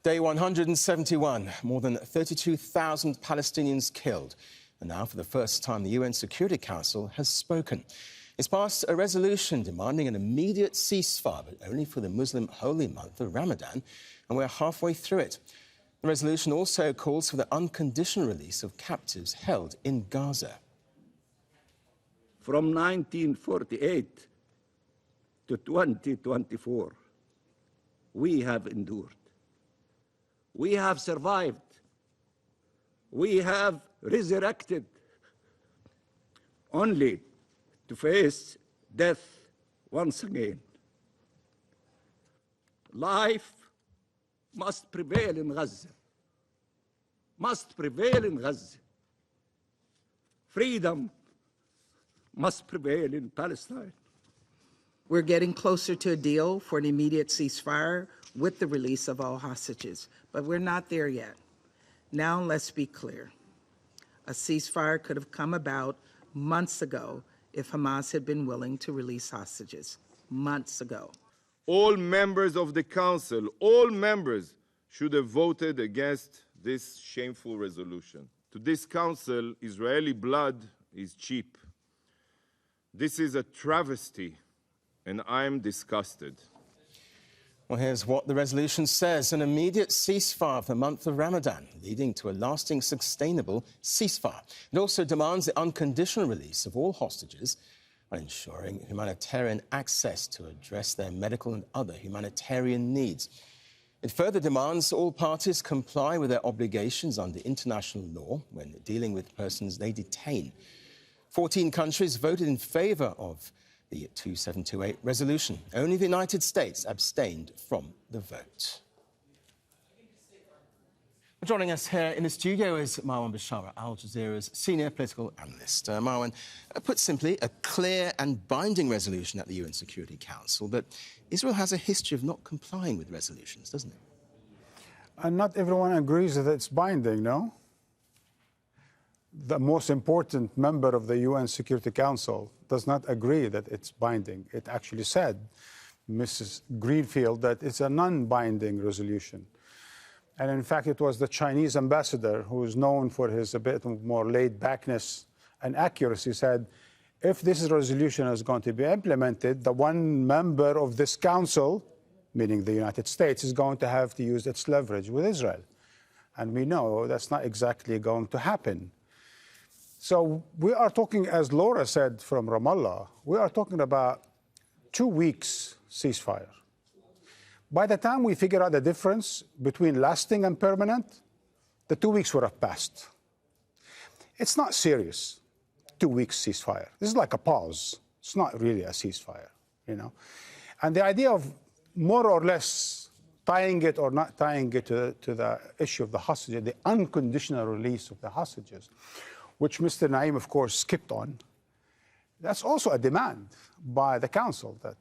Day 171, more than 32,000 Palestinians killed. And now, for the first time, the UN Security Council has spoken. It's passed a resolution demanding an immediate ceasefire, but only for the Muslim holy month of Ramadan, and we're halfway through it. The resolution also calls for the unconditional release of captives held in Gaza. From 1948 to 2024, we have endured. We have survived. We have resurrected, only to face death once again. Life must prevail in Gaza. Must prevail in Gaza. Freedom must prevail in Palestine. We're getting closer to a deal for an immediate ceasefire with the release of all hostages, but we're not there yet. Now let's be clear. A ceasefire could have come about months ago if Hamas had been willing to release hostages. Months ago. All members of the Council, all members should have voted against this shameful resolution. To this Council, Israeli blood is cheap. This is a travesty, and I'm disgusted. Well, here's what the resolution says. An immediate ceasefire for the month of Ramadan, leading to a lasting, sustainable ceasefire. It also demands the unconditional release of all hostages and ensuring humanitarian access to address their medical and other humanitarian needs. It further demands all parties comply with their obligations under international law when dealing with persons they detain. 14 countries voted in favour of the 2728 resolution. Only the United States abstained from the vote. Joining us here in the studio is Marwan Bishara, Al Jazeera's senior political analyst. Marwan, put simply, a clear and binding resolution at the UN Security Council, but Israel has a history of not complying with resolutions, doesn't it? And not everyone agrees that it's binding, no? The most important member of the UN Security Council does not agree that it's binding. It actually said, Mrs. Greenfield, that it's a non-binding resolution. And in fact, it was the Chinese ambassador, who is known for his a bit more laid-backness and accuracy, said, if this resolution is going to be implemented, the one member of this council, meaning the United States, is going to have to use its leverage with Israel. And we know that's not exactly going to happen. So we are talking, as Laura said from Ramallah, we are talking about 2 weeks ceasefire. By the time we figure out the difference between lasting and permanent, the 2 weeks would have passed. It's not serious, 2 weeks ceasefire. This is like a pause. It's not really a ceasefire, you know. And the idea of more or less tying it or not tying it to the issue of the hostages, the unconditional release of the hostages, which Mr. Naim, of course, skipped on, that's also a demand by the Council that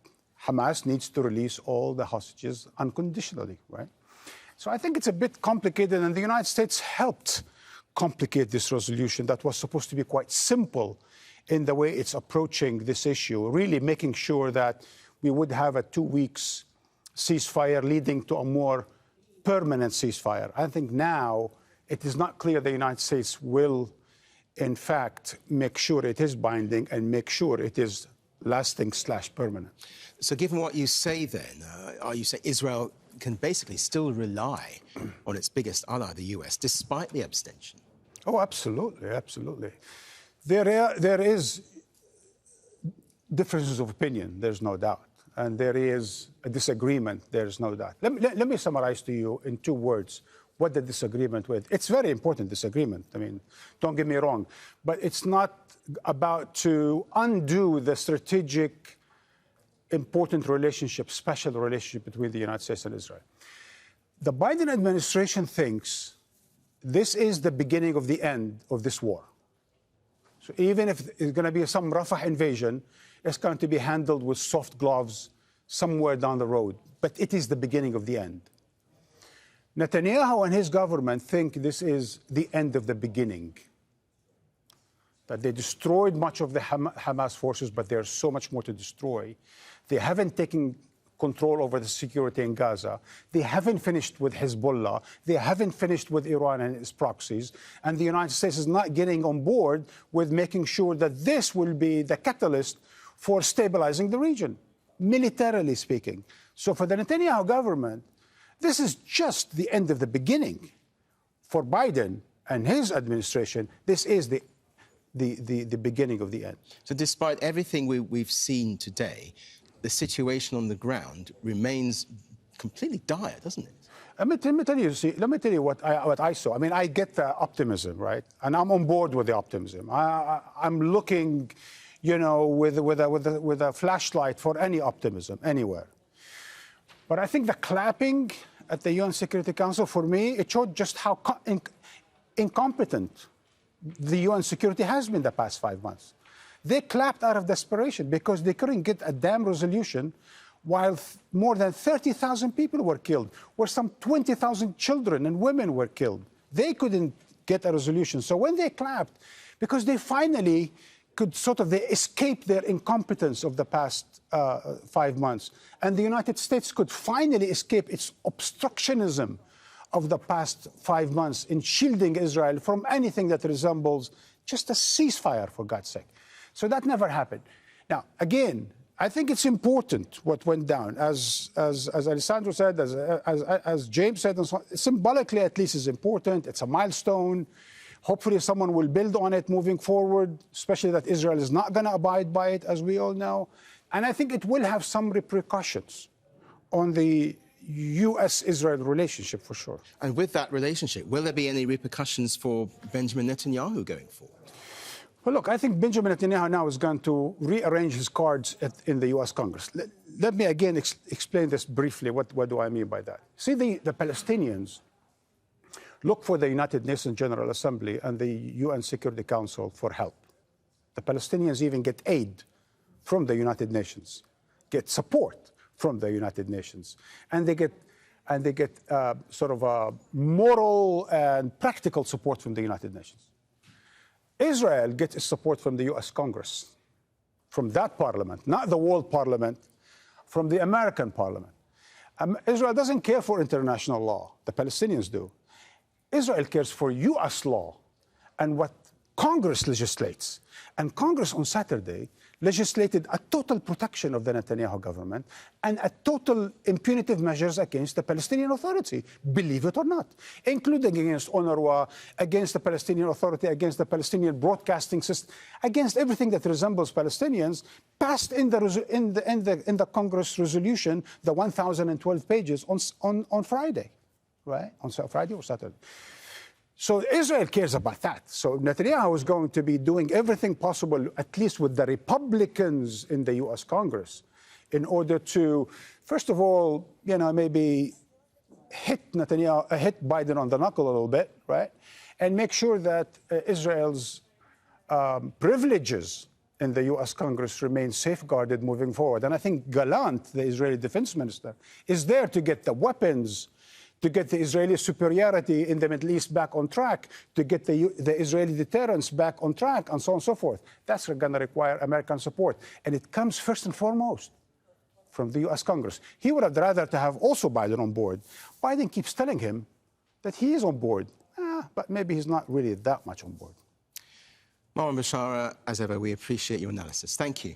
Hamas needs to release all the hostages unconditionally, right? So I think it's a bit complicated, and the United States helped complicate this resolution that was supposed to be quite simple in the way it's approaching this issue, really making sure that we would have a 2 weeks ceasefire leading to a more permanent ceasefire. I think now it is not clear the United States will in fact, make sure it is binding and make sure it is lasting/permanent. So given what you say then, are you saying Israel can basically still rely on its biggest ally, the US, despite the abstention? Oh, absolutely, absolutely. There is differences of opinion, there's no doubt. And there is a disagreement, there's no doubt. Let me summarize to you in 2 words what the disagreement with. It's very important disagreement. I mean, don't get me wrong, but it's not about to undo the strategic, important relationship, special relationship between the United States and Israel. The Biden administration thinks this is the beginning of the end of this war. So even if it's going to be some Rafah invasion, it's going to be handled with soft gloves somewhere down the road. But it is the beginning of the end. Netanyahu and his government think this is the end of the beginning. That they destroyed much of the Hamas forces, but there's so much more to destroy. They haven't taken control over the security in Gaza. They haven't finished with Hezbollah. They haven't finished with Iran and its proxies. And the United States is not getting on board with making sure that this will be the catalyst for stabilizing the region, militarily speaking. So for the Netanyahu government, this is just the end of the beginning. For Biden and his administration, this is the beginning of the end. So despite everything we've seen today, the situation on the ground remains completely dire, doesn't it? Let me tell you what I saw. I mean, I get the optimism, right? And I'm on board with the optimism. I'm looking, you know, with a flashlight for any optimism anywhere. But I think the clapping at the UN Security Council, for me, it showed just how incompetent the UN security has been the past 5 months. They clapped out of desperation because they couldn't get a damn resolution while more than 30,000 people were killed, where some 20,000 children and women were killed. They couldn't get a resolution. So when they clapped, because they finally could they escape their incompetence of the past 5 months, and the United States could finally escape its obstructionism of the past 5 months in shielding Israel from anything that resembles just a ceasefire, for God's sake. So that never happened. Now, again, I think it's important what went down. As Alessandro said, as James said, and so on, symbolically at least is important. It's a milestone. Hopefully someone will build on it moving forward, especially that Israel is not going to abide by it, as we all know. And I think it will have some repercussions on the U.S.-Israel relationship, for sure. And with that relationship, will there be any repercussions for Benjamin Netanyahu going forward? Well, look, I think Benjamin Netanyahu now is going to rearrange his cards in the U.S. Congress. Let me again explain this briefly. What do I mean by that? See, the Palestinians look for the United Nations General Assembly and the UN Security Council for help. The Palestinians even get aid from the United Nations, get support from the United Nations, and they get sort of a moral and practical support from the United Nations. Israel gets its support from the U.S. Congress, from that parliament, not the world parliament, from the American parliament. Israel doesn't care for international law. The Palestinians do. Israel cares for U.S. law and what Congress legislates. And Congress on Saturday legislated a total protection of the Netanyahu government and a total impunitive measures against the Palestinian Authority, believe it or not, including against UNRWA, against the Palestinian Authority, against the Palestinian broadcasting system, against everything that resembles Palestinians, passed in the Congress resolution, the 1,012 pages on Friday, right? On Friday or Saturday. So Israel cares about that. So Netanyahu is going to be doing everything possible, at least with the Republicans in the U.S. Congress, in order to, first of all, you know, maybe hit Biden on the knuckle a little bit, right? And make sure that Israel's privileges in the U.S. Congress remain safeguarded moving forward. And I think Gallant, the Israeli defense minister, is there to get the weapons, to get the Israeli superiority in the Middle East back on track, to get the Israeli deterrence back on track, and so on and so forth. That's going to require American support. And it comes first and foremost from the U.S. Congress. He would have rather to have also Biden on board. Biden keeps telling him that he is on board, but maybe he's not really that much on board. Marwan Bishara, as ever, we appreciate your analysis. Thank you.